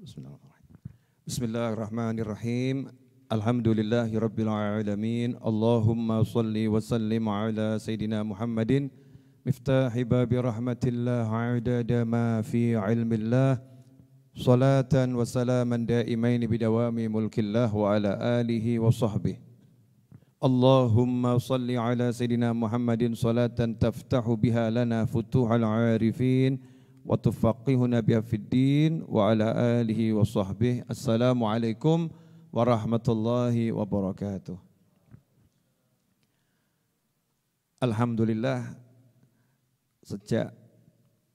Bismillahirrahmanirrahim. Bismillahirrahmanirrahim. Alhamdulillahi rabbil alamin. Allahumma salli wa sallim ala Sayyidina Muhammadin miftahi babi rahmatillah adada ma fi ilmillah. Salatan wa salaman daimain bidawami mulkillah wa ala alihi wa sahbihi. Allahumma salli ala Sayyidina Muhammadin salatan taftahu biha lana futuhal arifin wa tufaqihuna biha fid din wa ala alihi wa sahbihi. Assalamualaikum warahmatullahi wabarakatuh. Alhamdulillah, sejak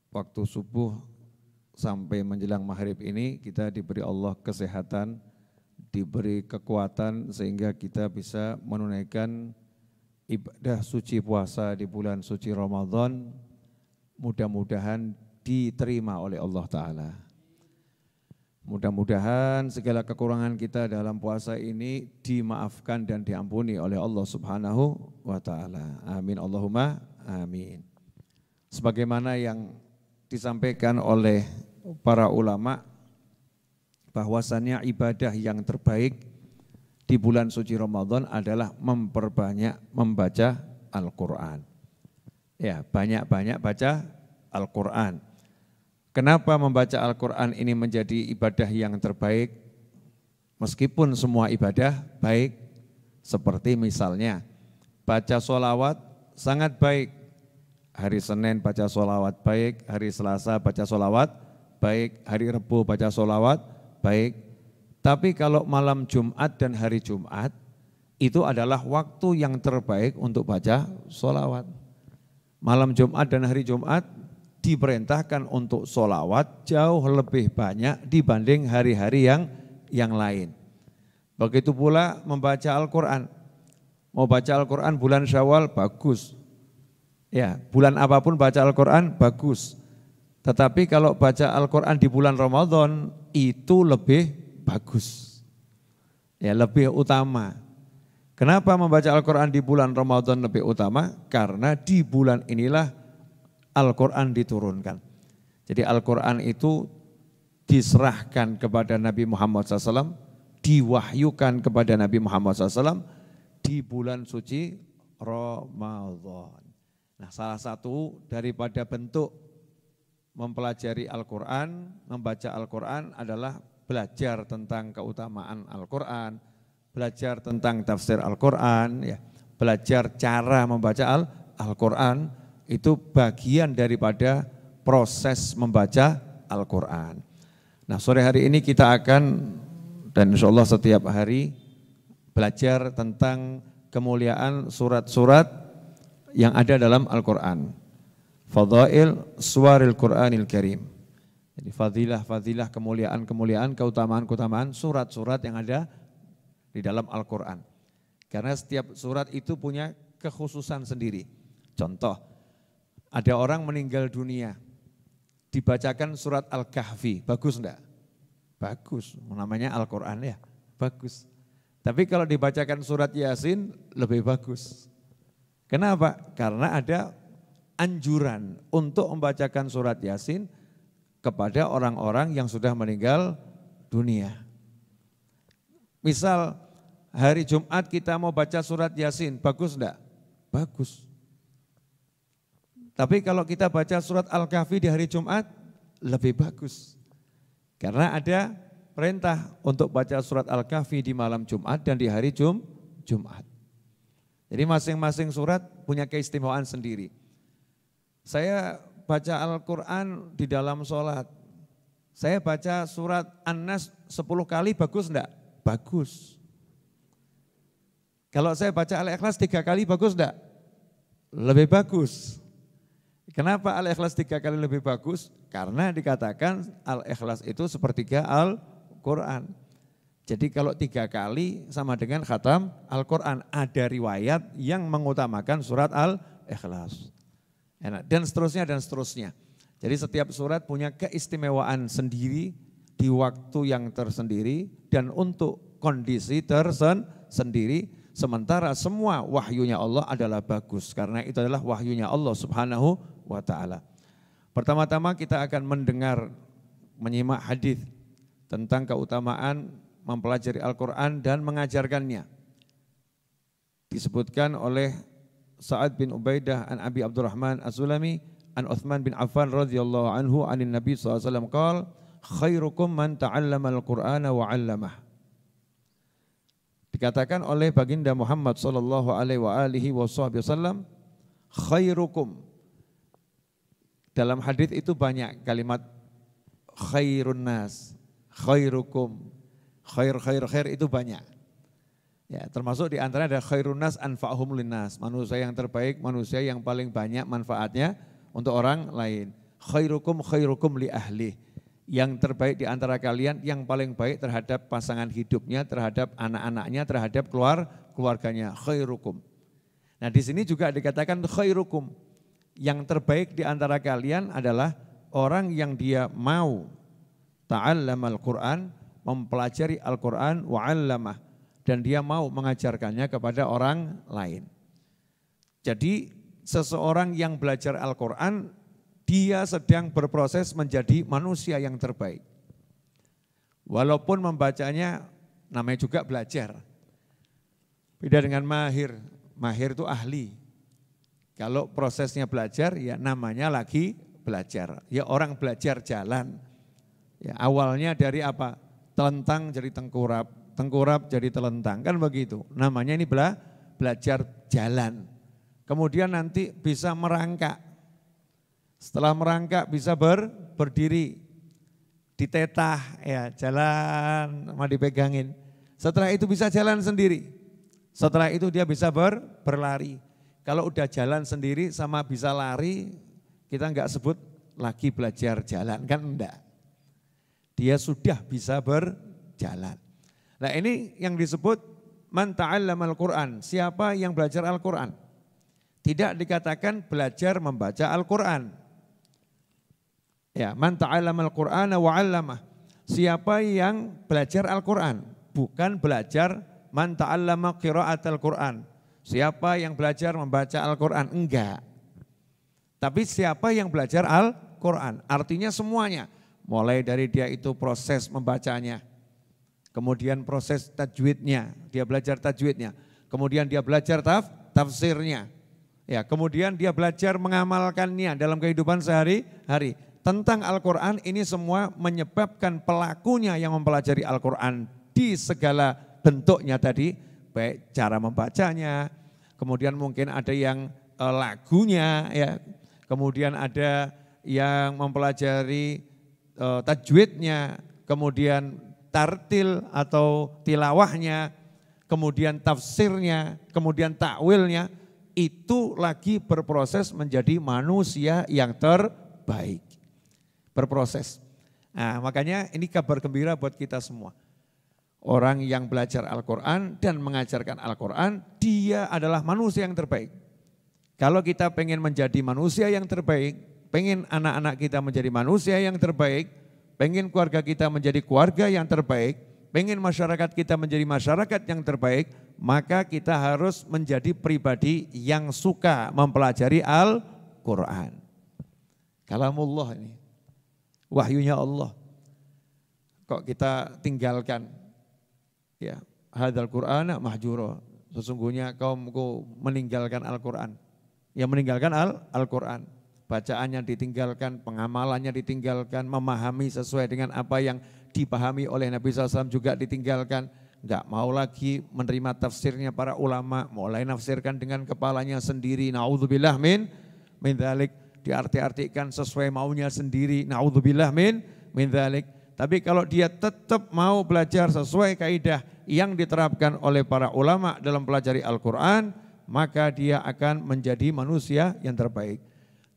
waktu subuh sampai menjelang maghrib ini kita diberi Allah kesehatan, diberi kekuatan sehingga kita bisa menunaikan ibadah suci puasa di bulan suci Ramadan. Mudah-mudahan diterima oleh Allah Ta'ala. Mudah-mudahan segala kekurangan kita dalam puasa ini dimaafkan dan diampuni oleh Allah Subhanahu wa Ta'ala. Amin Allahumma amin. Sebagaimana yang disampaikan oleh para ulama, bahwasannya ibadah yang terbaik di bulan suci Ramadan adalah memperbanyak membaca Al-Quran. Ya, banyak-banyak baca Al-Quran. Kenapa membaca Al-Quran ini menjadi ibadah yang terbaik? Meskipun semua ibadah baik, seperti misalnya baca sholawat sangat baik. Hari Senin baca sholawat baik, hari Selasa baca sholawat baik, hari Rabu baca sholawat baik. Tapi kalau malam Jumat dan hari Jumat, itu adalah waktu yang terbaik untuk baca sholawat. Malam Jumat dan hari Jumat diperintahkan untuk sholawat jauh lebih banyak dibanding hari-hari yang lain. Begitu pula membaca Al-Quran. Mau baca Al-Quran bulan Syawal, bagus. Ya, bulan apapun baca Al-Quran, bagus. Tetapi kalau baca Al-Quran di bulan Ramadan, itu lebih bagus. Ya, lebih utama. Kenapa membaca Al-Quran di bulan Ramadan lebih utama? Karena di bulan inilah Al-Quran diturunkan. Jadi Al-Quran itu diserahkan kepada Nabi Muhammad SAW, diwahyukan kepada Nabi Muhammad SAW di bulan suci Ramadan. Nah, salah satu daripada bentuk mempelajari Al-Quran, membaca Al-Quran adalah belajar tentang keutamaan Al-Quran, belajar tentang tafsir Al-Quran, ya, belajar cara membaca Al-Quran, itu bagian daripada proses membaca Al-Quran. Nah, sore hari ini kita akan, dan insya Allah setiap hari, belajar tentang kemuliaan surat-surat yang ada dalam Al-Quran. Fadail suwaril Qur'anil Karim. Jadi fadilah-fadilah, kemuliaan-kemuliaan, keutamaan-keutamaan surat-surat yang ada di dalam Al-Quran. Karena setiap surat itu punya kekhususan sendiri. Contoh, ada orang meninggal dunia, dibacakan surat Al-Kahfi, bagus enggak? Bagus, namanya Al-Quran ya, bagus. Tapi kalau dibacakan surat Yasin, lebih bagus. Kenapa? Karena ada anjuran untuk membacakan surat Yasin kepada orang-orang yang sudah meninggal dunia. Misal hari Jumat kita mau baca surat Yasin, bagus enggak? Bagus. Tapi kalau kita baca surat Al-Kahfi di hari Jumat, lebih bagus. Karena ada perintah untuk baca surat Al-Kahfi di malam Jumat dan di hari Jumat. Jadi masing-masing surat punya keistimewaan sendiri. Saya baca Al-Quran di dalam sholat. Saya baca surat An-Nas 10 kali, bagus enggak? Bagus. Kalau saya baca Al-Ikhlas 3 kali, bagus enggak? Lebih bagus. Kenapa Al-Ikhlas 3 kali lebih bagus? Karena dikatakan Al-Ikhlas itu sepertiga Al-Quran. Jadi kalau 3 kali sama dengan khatam Al-Quran. Ada riwayat yang mengutamakan surat Al-Ikhlas. Dan seterusnya dan seterusnya. Jadi setiap surat punya keistimewaan sendiri di waktu yang tersendiri dan untuk kondisi tersendiri. Sementara semua wahyunya Allah adalah bagus. Karena itu adalah wahyunya Allah Subhanahu wa Ta'ala. Pertama-tama kita akan mendengar, menyimak hadis tentang keutamaan mempelajari Al-Quran dan mengajarkannya. Disebutkan oleh Sa'ad bin Ubaidah an Abi Abdurrahman As-Sulami an Uthman bin Affan radhiyallahu anhu anin Nabi SAW qala khairukum man ta'allama al-Qur'ana wa 'allamah. Dikatakan oleh baginda Muhammad sallallahu alaihi wasallam, khairukum. Dalam hadis itu banyak kalimat khairun nas, khairukum, khair itu banyak. Ya, termasuk di antara ada khairun nas anfa'uhum linnas, manusia yang terbaik, manusia yang paling banyak manfaatnya untuk orang lain. Khairukum li ahli, yang terbaik di antara kalian yang paling baik terhadap pasangan hidupnya, terhadap anak-anaknya, terhadap keluarganya. Khairukum. Nah, di sini juga dikatakan khairukum, yang terbaik di antara kalian adalah orang yang dia mau ta'allamal Qur'an, mempelajari Al-Qur'an wa 'allamah, dan dia mau mengajarkannya kepada orang lain. Jadi seseorang yang belajar Al-Quran, dia sedang berproses menjadi manusia yang terbaik. Walaupun membacanya namanya juga belajar. Beda dengan mahir, mahir itu ahli. Kalau prosesnya belajar ya namanya lagi belajar. Ya orang belajar jalan. Ya, awalnya dari apa? Telentang jadi tengkurap, tengkurap jadi telentang, kan begitu. Namanya ini belajar jalan. Kemudian nanti bisa merangkak. Setelah merangkak bisa berdiri, ditetah, ya jalan, sama dipegangin. Setelah itu bisa jalan sendiri. Setelah itu dia bisa berlari. Kalau udah jalan sendiri sama bisa lari, kita enggak sebut lagi belajar jalan, kan enggak. Dia sudah bisa berjalan. Nah ini yang disebut man ta'allamal Qur'an, siapa yang belajar Al-Quran. Tidak dikatakan belajar membaca Al-Quran. Ya, man ta'allamal Qur'ana wa 'allamah, siapa yang belajar Al-Quran, bukan belajar man ta'allama qira'atal Qur'an, siapa yang belajar membaca Al-Quran, enggak. Tapi siapa yang belajar Al-Quran, artinya semuanya, mulai dari dia itu proses membacanya, kemudian proses tajwidnya, dia belajar tajwidnya, kemudian dia belajar tafsirnya, ya, kemudian dia belajar mengamalkannya dalam kehidupan sehari-hari. Tentang Al-Quran ini semua menyebabkan pelakunya yang mempelajari Al-Quran di segala bentuknya tadi, baik cara membacanya, kemudian mungkin ada yang lagunya, ya, kemudian ada yang mempelajari tajwidnya, kemudian tartil atau tilawahnya, kemudian tafsirnya, kemudian takwilnya, itu lagi berproses menjadi manusia yang terbaik. Berproses. Nah, makanya ini kabar gembira buat kita semua. Orang yang belajar Al-Quran dan mengajarkan Al-Quran, dia adalah manusia yang terbaik. Kalau kita pengen menjadi manusia yang terbaik, pengen anak-anak kita menjadi manusia yang terbaik, pengen keluarga kita menjadi keluarga yang terbaik, pengen masyarakat kita menjadi masyarakat yang terbaik, maka kita harus menjadi pribadi yang suka mempelajari Al-Quran. Kalamullah ini, wahyunya Allah. Kok kita tinggalkan? Ya, hadzal Qur'ana mahjura. Sesungguhnya kaumku meninggalkan Al-Quran. Yang meninggalkan Al-Quran. Bacaannya ditinggalkan, pengamalannya ditinggalkan, memahami sesuai dengan apa yang dipahami oleh Nabi SAW juga ditinggalkan. Enggak mau lagi menerima tafsirnya para ulama, mulai nafsirkan dengan kepalanya sendiri. Na'udzubillah min dzalik, diarti-artikan sesuai maunya sendiri. Na'udzubillah min dzalik. Tapi kalau dia tetap mau belajar sesuai kaidah yang diterapkan oleh para ulama dalam pelajari Al-Quran, maka dia akan menjadi manusia yang terbaik.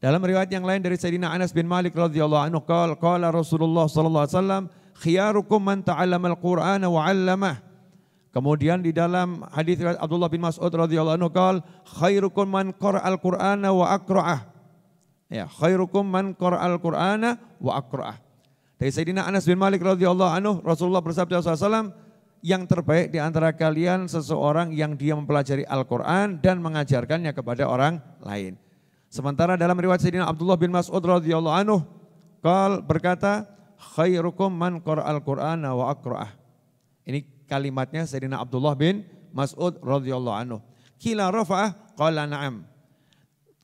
Dalam riwayat yang lain dari Sayyidina Anas bin Malik radhiyallahu anhu, qala Rasulullah sallallahu alaihi wasallam, khiyarukum man ta'allama al-Qur'ana wa 'allamah. Kemudian di dalam hadis riwayat Abdullah bin Mas'ud radhiyallahu anhu, khairukum man qara'al Qur'ana wa aqra'ah. Ya, khairukum man qara'al Qur'ana wa aqra'ah. Dari Sayyidina Anas bin Malik radhiyallahu anhu, Rasulullah bersabda SAW, yang terbaik di antara kalian seseorang yang dia mempelajari Al-Quran dan mengajarkannya kepada orang lain. Sementara dalam riwayat Sayyidina Abdullah bin Mas'ud radhiyallahu anhu, berkata, khairukum man qara'al Qur'ana wa aqra'ah. Ini kalimatnya Sayyidina Abdullah bin Mas'ud radhiyallahu anhu. Qila rafa'ah qala na'am.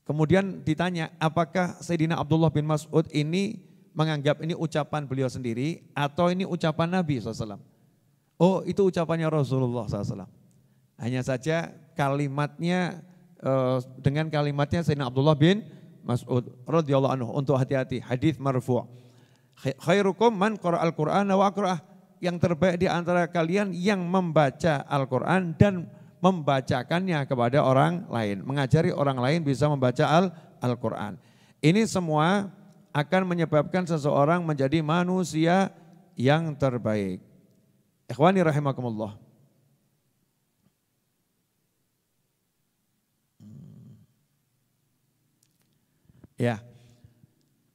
Kemudian ditanya, apakah Sayyidina Abdullah bin Mas'ud ini menganggap ini ucapan beliau sendiri atau ini ucapan Nabi SAW? Oh, itu ucapannya Rasulullah SAW. Hanya saja kalimatnya dengan kalimatnya Sayyidina Abdullah bin Mas'ud radhiyallahu anhu, untuk hati-hati, hadis marfu'. Khairukum man qara'al Qur'ana wa aqra'ah. Yang terbaik di antara kalian yang membaca Al-Qur'an dan membacakannya kepada orang lain, mengajari orang lain bisa membaca Al-Qur'an. Ini semua akan menyebabkan seseorang menjadi manusia yang terbaik. Ikhwani rahimakumullah. Ya,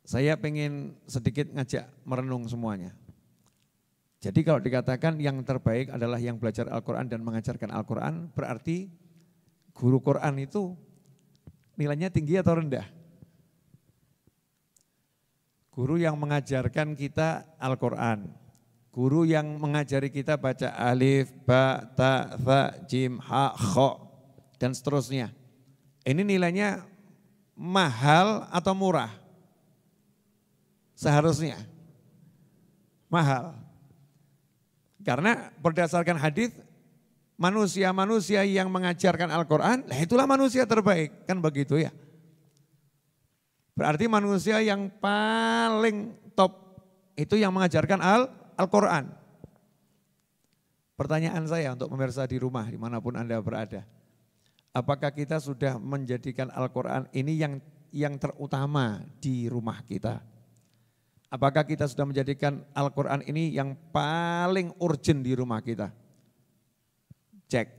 saya pengen sedikit ngajak merenung semuanya. Jadi kalau dikatakan yang terbaik adalah yang belajar Al-Quran dan mengajarkan Al-Quran, berarti guru Quran itu nilainya tinggi atau rendah? Guru yang mengajarkan kita Al-Quran, guru yang mengajari kita baca alif, ba, ta, tha, jim, ha, kho, dan seterusnya. Ini nilainya mahal atau murah? Seharusnya mahal. Karena berdasarkan hadis, manusia-manusia yang mengajarkan Al-Quran, itulah manusia terbaik, kan begitu ya. Berarti manusia yang paling top itu yang mengajarkan Al-Quran. Pertanyaan saya untuk pemirsa di rumah, dimanapun Anda berada. Apakah kita sudah menjadikan Al-Quran ini yang terutama di rumah kita? Apakah kita sudah menjadikan Al-Quran ini yang paling urgent di rumah kita? Cek.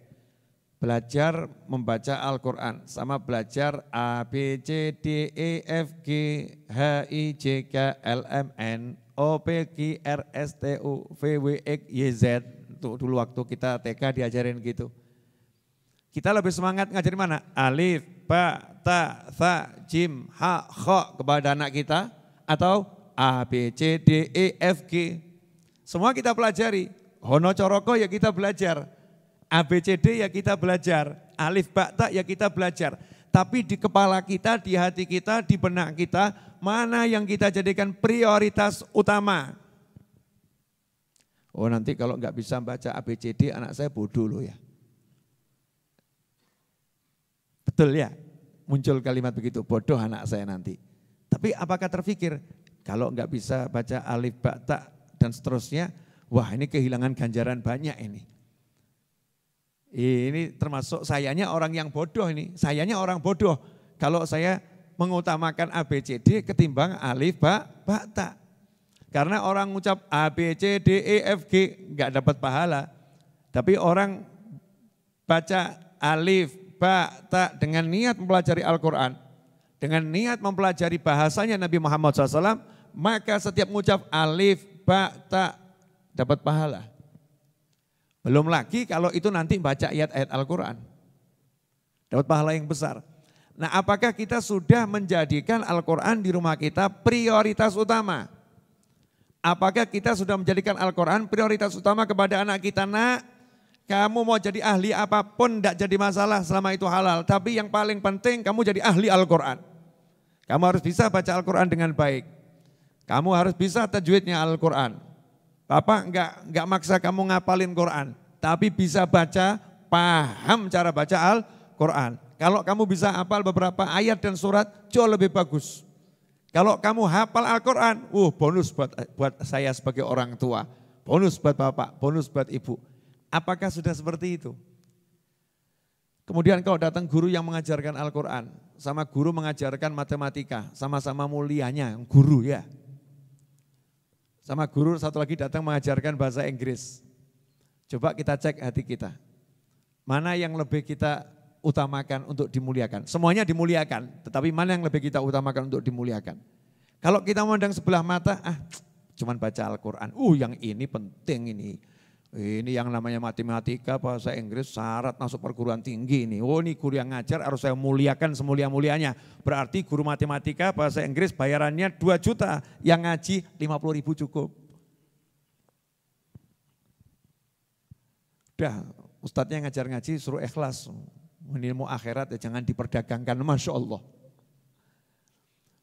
Belajar membaca Al-Quran sama belajar A, B, C, D, E, F, G, H, I, J, K, L, M, N, O, P, Q, R, S, T, U, V, W, X, Y, Z. Tuh, dulu waktu kita TK diajarin gitu. Kita lebih semangat ngajarin mana? Alif, ba, ta, tha, jim, ha, kho kepada anak kita atau A, B, C, D, E, F, G. Semua kita pelajari. Hono coroko ya kita belajar. A, B, C, D ya kita belajar. Alif, ba, ta ya kita belajar. Tapi di kepala kita, di hati kita, di benak kita, mana yang kita jadikan prioritas utama? Oh nanti kalau nggak bisa baca A, B, C, D anak saya bodoh loh ya. Betul ya? Muncul kalimat begitu, bodoh anak saya nanti. Tapi apakah terfikir? Kalau nggak bisa baca alif, ba, ta, dan seterusnya, wah ini kehilangan ganjaran banyak ini. Ini termasuk sayanya orang yang bodoh ini, sayanya orang bodoh. Kalau saya mengutamakan A, B, C, D ketimbang alif, ba, ta. Karena orang ngucap A, B, C, D, E, F, G nggak dapat pahala. Tapi orang baca alif, ba, ta dengan niat mempelajari Al-Quran, dengan niat mempelajari bahasanya Nabi Muhammad SAW, maka setiap mengucap alif, ba, ta dapat pahala. Belum lagi kalau itu nanti baca ayat-ayat Al-Quran. Dapat pahala yang besar. Nah apakah kita sudah menjadikan Al-Quran di rumah kita prioritas utama? Apakah kita sudah menjadikan Al-Quran prioritas utama kepada anak kita? Nak, kamu mau jadi ahli apapun tidak jadi masalah selama itu halal. Tapi yang paling penting kamu jadi ahli Al-Quran. Kamu harus bisa baca Al-Quran dengan baik. Kamu harus bisa tajwidnya Al-Quran. Bapak enggak maksa kamu ngapalin Quran, tapi bisa baca, paham cara baca Al-Quran. Kalau kamu bisa hafal beberapa ayat dan surat, jauh lebih bagus. Kalau kamu hafal Al-Quran, bonus buat saya sebagai orang tua, bonus buat bapak, bonus buat ibu. Apakah sudah seperti itu? Kemudian kalau datang guru yang mengajarkan Al-Quran, sama guru mengajarkan matematika, sama-sama mulianya, guru ya. Sama guru satu lagi datang mengajarkan bahasa Inggris. Coba kita cek hati kita. Mana yang lebih kita utamakan untuk dimuliakan? Semuanya dimuliakan, tetapi mana yang lebih kita utamakan untuk dimuliakan? Kalau kita memandang sebelah mata, cuman baca Al-Quran. Yang ini penting ini. Ini yang namanya matematika, bahasa Inggris, syarat masuk perguruan tinggi ini. Oh ini guru yang ngajar harus saya muliakan semulia-mulianya. Berarti guru matematika, bahasa Inggris bayarannya 2 juta, yang ngaji 50.000 cukup. Udah, ustadznya ngajar ngaji suruh ikhlas. Ilmu akhirat ya jangan diperdagangkan, Masya Allah.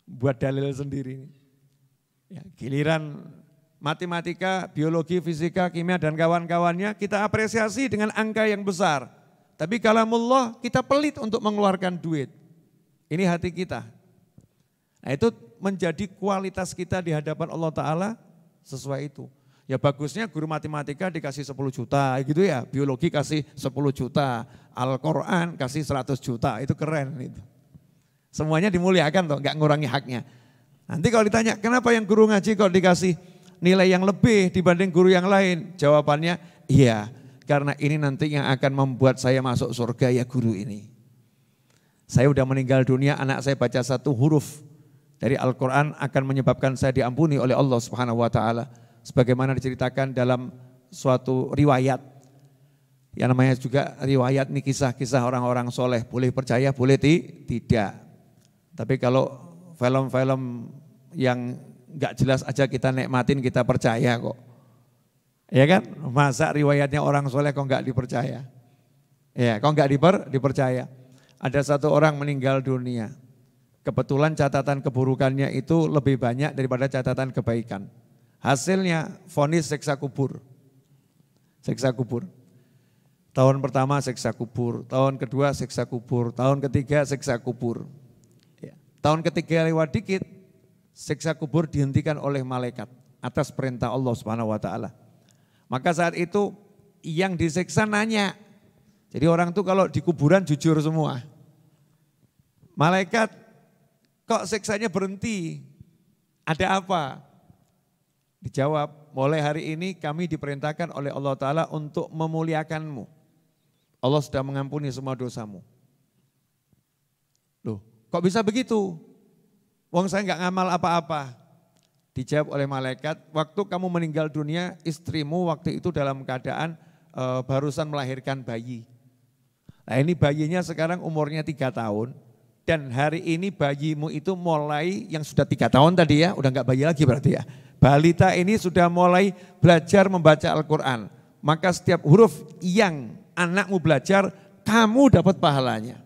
Buat dalil sendiri. Ya, giliran matematika, biologi, fisika, kimia dan kawan-kawannya kita apresiasi dengan angka yang besar. Tapi kalamullah kita pelit untuk mengeluarkan duit. Ini hati kita. Nah itu menjadi kualitas kita di hadapan Allah Ta'ala sesuai itu. Ya bagusnya guru matematika dikasih 10 juta gitu ya, biologi kasih 10 juta, Al-Quran kasih 100 juta, itu keren itu. Semuanya dimuliakan toh, nggak ngurangi haknya. Nanti kalau ditanya kenapa yang guru ngaji kok dikasih nilai yang lebih dibanding guru yang lain? Jawabannya, iya karena ini nanti yang akan membuat saya masuk surga ya guru ini. Saya udah meninggal dunia, anak saya baca 1 huruf dari Al-Quran akan menyebabkan saya diampuni oleh Allah Subhanahu Wa Taala. Sebagaimana diceritakan dalam suatu riwayat, yang namanya juga riwayat nih kisah-kisah orang-orang soleh. Boleh percaya, boleh tidak. Tapi kalau film-film yang nggak jelas aja kita nikmatin, kita percaya kok. Ya kan? Masa riwayatnya orang soleh kok nggak dipercaya? Ya, kok nggak dipercaya? Ada 1 orang meninggal dunia. Kebetulan catatan keburukannya itu lebih banyak daripada catatan kebaikan. Hasilnya vonis siksa kubur. Siksa kubur. Tahun pertama siksa kubur, tahun kedua siksa kubur, tahun ketiga siksa kubur. Ya. Tahun ketiga lewat dikit, siksa kubur dihentikan oleh malaikat atas perintah Allah Subhanahu Wa Taala. Maka saat itu yang disiksa nanya. Jadi orang tuh kalau di kuburan jujur semua. Malaikat, kok siksanya berhenti? Ada apa? Dijawab, mulai hari ini kami diperintahkan oleh Allah Ta'ala untuk memuliakanmu. Allah sudah mengampuni semua dosamu. Loh, kok bisa begitu? Wong saya nggak ngamal apa-apa. Dijawab oleh malaikat, waktu kamu meninggal dunia, istrimu waktu itu dalam keadaan barusan melahirkan bayi. Nah ini bayinya sekarang umurnya 3 tahun. Dan hari ini bayimu itu mulai, yang sudah 3 tahun tadi ya, udah nggak bayi lagi berarti ya. Balita ini sudah mulai belajar membaca Al-Quran. Maka setiap huruf yang anakmu belajar, kamu dapat pahalanya.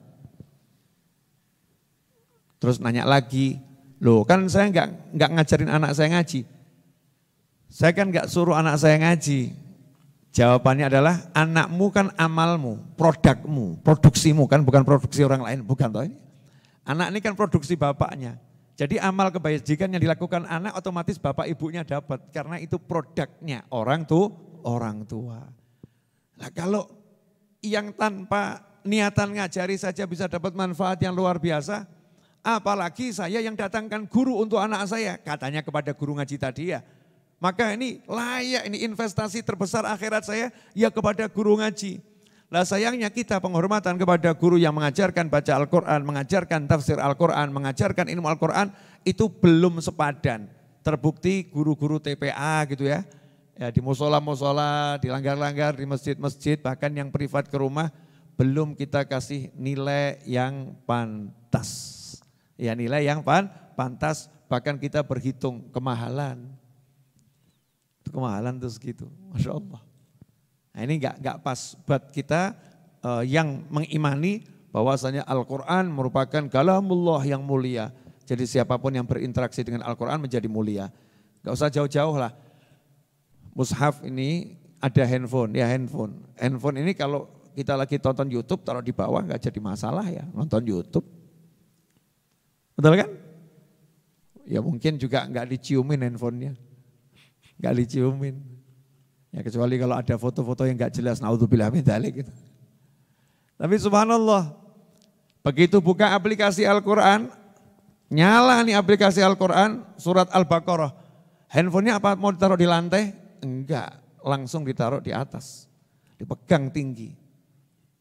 Terus nanya lagi, loh kan saya nggak ngajarin anak saya ngaji. Saya kan nggak suruh anak saya ngaji. Jawabannya adalah anakmu kan amalmu, produkmu, produksimu kan bukan produksi orang lain, bukan toh ini. Anak ini kan produksi bapaknya. Jadi amal kebajikan yang dilakukan anak otomatis bapak ibunya dapat. Karena itu produknya orang tua. Nah kalau yang tanpa niatan ngajari saja bisa dapat manfaat yang luar biasa. Apalagi saya yang datangkan guru untuk anak saya. Katanya kepada guru ngaji tadi ya. Maka ini layak, ini investasi terbesar akhirat saya ya kepada guru ngaji. Lah sayangnya kita penghormatan kepada guru yang mengajarkan baca Al-Quran, mengajarkan tafsir Al-Quran, mengajarkan ilmu Al-Quran itu belum sepadan. Terbukti guru-guru TPA gitu ya, di musola-musola, di langgar-langgar, di masjid-masjid, bahkan yang privat ke rumah belum kita kasih nilai yang pantas. Ya nilai yang pantas, bahkan kita berhitung kemahalan. Itu kemahalan tuh segitu, Masya Allah. Nah ini enggak pas buat kita yang mengimani bahwasanya Al-Quran merupakan kalamullah yang mulia. Jadi siapapun yang berinteraksi dengan Al-Quran menjadi mulia. Enggak usah jauh-jauh lah. Mushaf ini ada handphone, ya handphone. Handphone ini kalau kita lagi tonton YouTube taruh di bawah enggak jadi masalah ya nonton YouTube. Betul kan? Ya mungkin juga enggak diciumin handphonenya. Enggak diciumin. Ya kecuali kalau ada foto-foto yang enggak jelas, naudzubillah min dzalik gitu. Tapi subhanallah, begitu buka aplikasi Al-Quran, nyala nih aplikasi Al-Quran, surat Al-Baqarah. Handphonenya apa mau ditaruh di lantai? Enggak, langsung ditaruh di atas, dipegang tinggi.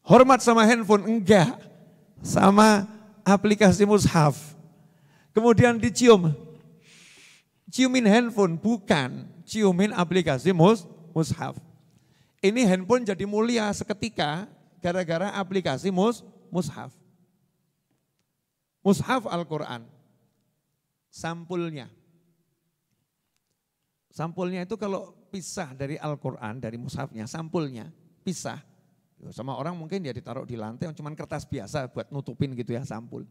Hormat sama handphone? Enggak, sama aplikasi mushaf. Kemudian dicium, ciumin handphone, bukan ciumin aplikasi mushaf. Ini handphone jadi mulia seketika gara-gara aplikasi mushaf. Mushaf Al-Quran, sampulnya. Sampulnya itu kalau pisah dari Al-Quran, dari mushafnya, sampulnya pisah. Sama orang mungkin dia ditaruh di lantai, cuman kertas biasa buat nutupin gitu ya sampul.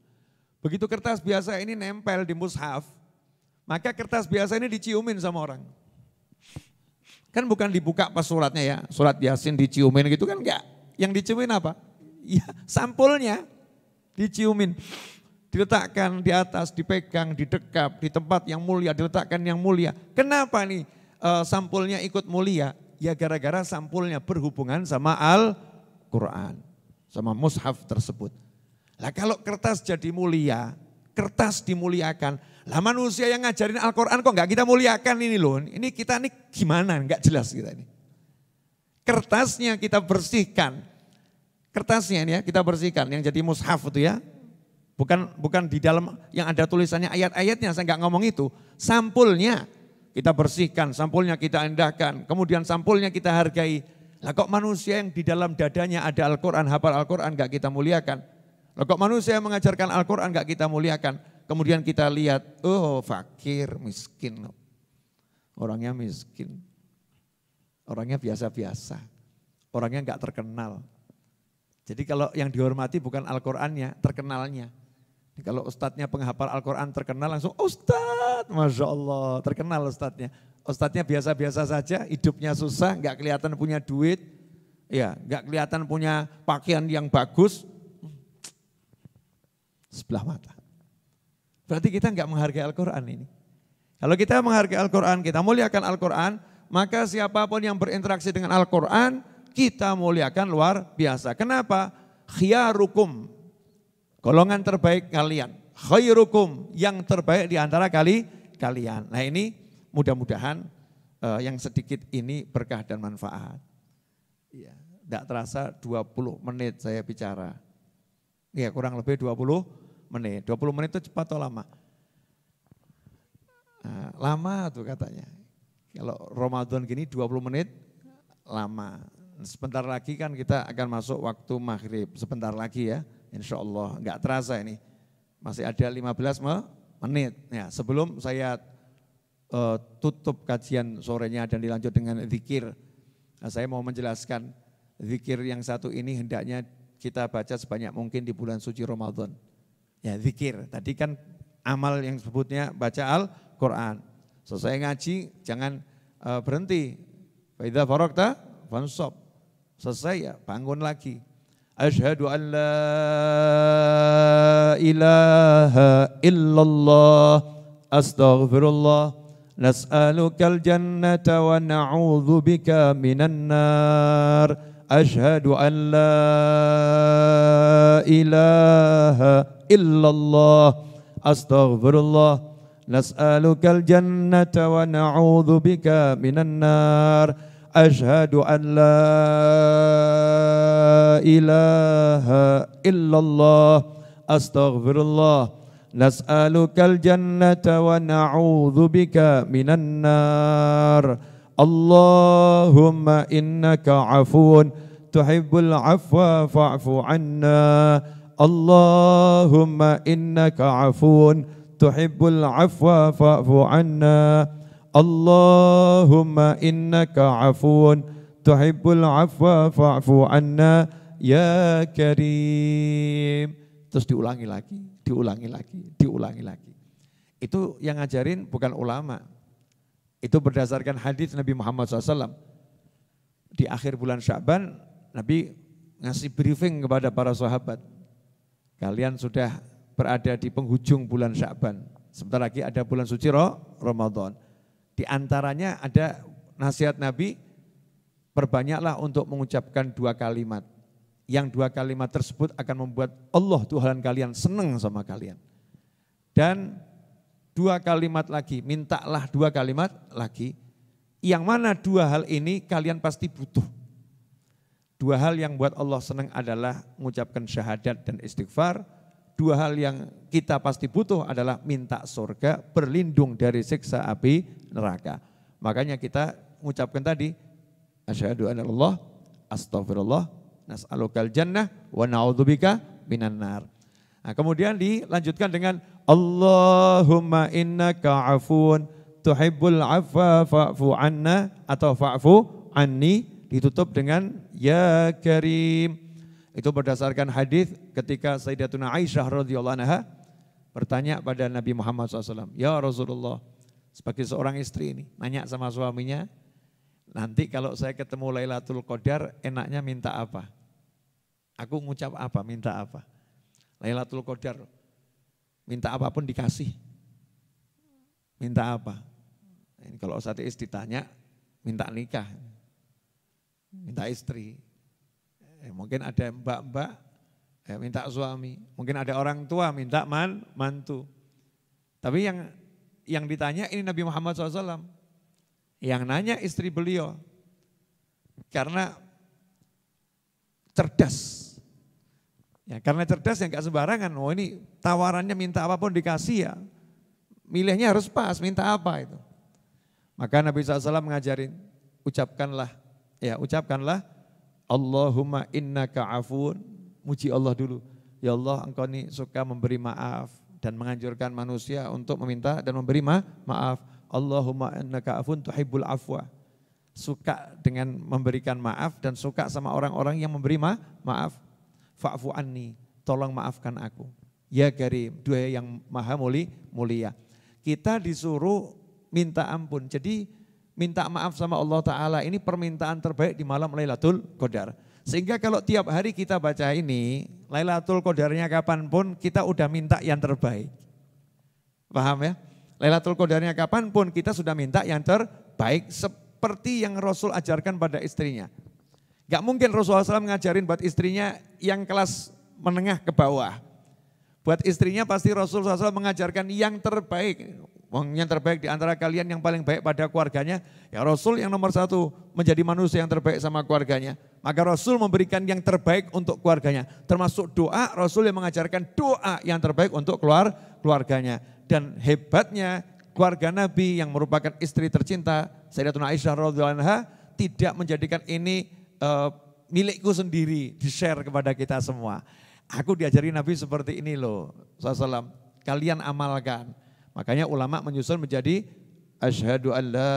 Begitu kertas biasa ini nempel di mushaf, maka kertas biasa ini diciumin sama orang. Kan bukan dibuka pas suratnya ya, surat Yasin diciumin gitu kan enggak. Yang diciumin apa? Ya sampulnya diciumin. Diletakkan di atas, dipegang, didekap, di tempat yang mulia, diletakkan yang mulia. Kenapa nih sampulnya ikut mulia? Ya gara-gara sampulnya berhubungan sama Al-Quran, sama mushaf tersebut. Lah kalau kertas jadi mulia, kertas dimuliakan. Lah manusia yang ngajarin Al-Quran kok enggak kita muliakan ini loh. Ini kita ini gimana, enggak jelas kita ini. Kertasnya kita bersihkan. Kertasnya ini ya kita bersihkan yang jadi mushaf itu ya. Bukan di dalam yang ada tulisannya ayat-ayatnya, saya enggak ngomong itu. Sampulnya kita bersihkan, sampulnya kita indahkan, kemudian sampulnya kita hargai. Lah kok manusia yang di dalam dadanya ada Al-Quran, hafal Al-Quran enggak kita muliakan. Lah kok manusia yang mengajarkan Al-Quran enggak kita muliakan. Kemudian kita lihat, oh fakir, miskin. Orangnya miskin. Orangnya biasa-biasa. Orangnya enggak terkenal. Jadi kalau yang dihormati bukan Al-Qurannya, terkenalnya. Kalau ustadznya penghafal Al-Quran terkenal langsung, Ustadz, Masya Allah, terkenal ustadznya. Ustadznya biasa-biasa saja, hidupnya susah, enggak kelihatan punya duit, ya enggak kelihatan punya pakaian yang bagus. Sebelah mata. Berarti kita enggak menghargai Al-Quran ini. Kalau kita menghargai Al-Quran, kita muliakan Al-Quran, maka siapapun yang berinteraksi dengan Al-Quran, kita muliakan luar biasa. Kenapa? Khiyarukum, golongan terbaik kalian. Khairukum, yang terbaik di antara kalian. Nah ini mudah-mudahan yang sedikit ini berkah dan manfaat. Ya, tidak terasa 20 menit saya bicara. Ya kurang lebih 20 menit. 20 menit itu cepat atau lama? Nah, lama tuh katanya. Kalau Ramadan gini 20 menit lama. Sebentar lagi kan kita akan masuk waktu maghrib. Sebentar lagi ya, insya Allah. Enggak terasa ini. Masih ada 15 menit. Ya, sebelum saya tutup kajian sorenya dan dilanjut dengan zikir. Nah, saya mau menjelaskan zikir yang satu ini hendaknya kita baca sebanyak mungkin di bulan suci Ramadan. Ya zikir, tadi kan amal yang sebutnya baca Al-Quran. Selesai ngaji jangan berhenti. Fa idza faragta fansab. Selesai ya bangun lagi. Asyhadu an la ilaha illallah astaghfirullah nas'alukal jannata wa na'udzu bika minan nar. Asyhadu an la ilaha illallah astaghfirullah nas'alukal jannata wa na'udzu bika minan nar. Asyhadu an la ilaha illallah astaghfirullah nas'alukal jannata wa na'udzu bika minan nar. Allahumma innaka afuun tuhibbul afwa fa'fu anna. Allahumma innaka afuun tuhibbul afwa fa'fu anna. Allahumma innaka afuun tuhibbul afwa fa'fu anna ya karim. Terus diulangi lagi, diulangi lagi, diulangi lagi. Itu yang ngajarin bukan ulama. Itu berdasarkan hadis Nabi Muhammad SAW. Di akhir bulan Sya'ban, Nabi ngasih briefing kepada para sahabat. Kalian sudah berada di penghujung bulan Sya'ban. Sebentar lagi ada bulan suci Ramadan. Di antaranya ada nasihat Nabi, perbanyaklah untuk mengucapkan 2 kalimat. Yang 2 kalimat tersebut akan membuat Allah Tuhan kalian senang sama kalian. Dan 2 kalimat lagi, mintalah 2 kalimat lagi. Yang mana 2 hal ini kalian pasti butuh. 2 hal yang buat Allah senang adalah mengucapkan syahadat dan istighfar. 2 hal yang kita pasti butuh adalah minta surga, berlindung dari siksa api neraka. Makanya kita mengucapkan tadi, Asyhadu anna Allah, astaghfirullah, nas'alukal jannah wa na'udzubika minan nar. Nah, kemudian dilanjutkan dengan Allahumma innaka afun tuhibbul afwa fa'fu anna atau fa'fu anni, ditutup dengan ya karim. Itu berdasarkan hadis ketika Sayyidatuna Aisyah radhiyallahu anha bertanya pada Nabi Muhammad SAW, ya Rasulullah, sebagai seorang istri ini, nanya sama suaminya, nanti kalau saya ketemu Lailatul Qadar enaknya minta apa? Aku ngucap apa, minta apa? Lailatul Qadar, minta apapun dikasih. Minta apa? Ini kalau saat ditanya, minta nikah, minta istri. Mungkin ada mbak-mbak, minta suami. Mungkin ada orang tua, minta mantu. Tapi yang ditanya ini Nabi Muhammad SAW. Yang nanya istri beliau. Karena cerdas. Ya, karena cerdas yang gak sembarangan. Oh ini tawarannya minta apapun dikasih ya. Milihnya harus pas, minta apa itu. Maka Nabi SAW mengajarin, ucapkanlah Allahumma innaka afun, muji Allah dulu. Ya Allah, engkau ini suka memberi maaf dan menganjurkan manusia untuk meminta dan memberi maaf. Allahumma innaka afun tuhibbul afwa. Suka dengan memberikan maaf dan suka sama orang-orang yang memberi maaf. Fa'fu anni, tolong maafkan aku. Ya Karim, dua yang maha mulia. Kita disuruh minta ampun. Jadi minta maaf sama Allah Ta'ala ini permintaan terbaik di malam Lailatul Qadar. Sehingga kalau tiap hari kita baca ini, Lailatul Qadarnya kapanpun kita udah minta yang terbaik. Paham ya? Lailatul Qadarnya kapanpun kita sudah minta yang terbaik seperti yang Rasul ajarkan pada istrinya. Gak mungkin Rasulullah SAW ngajarin buat istrinya yang kelas menengah ke bawah. Buat istrinya pasti Rasulullah SAW mengajarkan yang terbaik. Yang terbaik di antara kalian yang paling baik pada keluarganya, ya Rasul yang nomor satu menjadi manusia yang terbaik sama keluarganya. Maka Rasul memberikan yang terbaik untuk keluarganya. Termasuk doa, Rasul yang mengajarkan doa yang terbaik untuk keluarganya. Dan hebatnya keluarga Nabi yang merupakan istri tercinta, Sayyidatuna Aisyah radhiyallahu anha, tidak menjadikan ini milikku sendiri, di-share kepada kita semua. Aku diajari Nabi seperti ini loh, SAW. Kalian amalkan. Makanya ulama menyusun menjadi asyhadu an la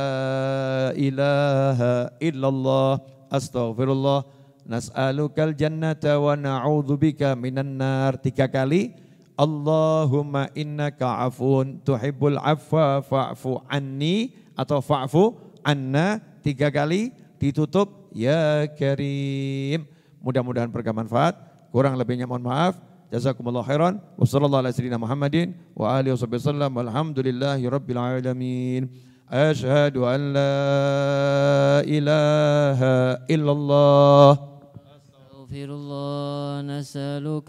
ilaha illallah astaghfirullah nas'alukal jannata wa na'udzubika minan nar 3 kali. Allahumma innaka afun tuhibbul afwa fa'fu anni atau fa'fu anna 3 kali, ditutup ya karim. Mudah-mudahan bermanfaat. Kurang lebihnya mohon maaf. Jazakumullah khairan. Wassallallahu ala sayyidina Muhammadin wa alihi wasallam. Walhamdulillahi rabbil alamin. Asyhadu an la ilaha illallah. Astaghfirullah, nasaluka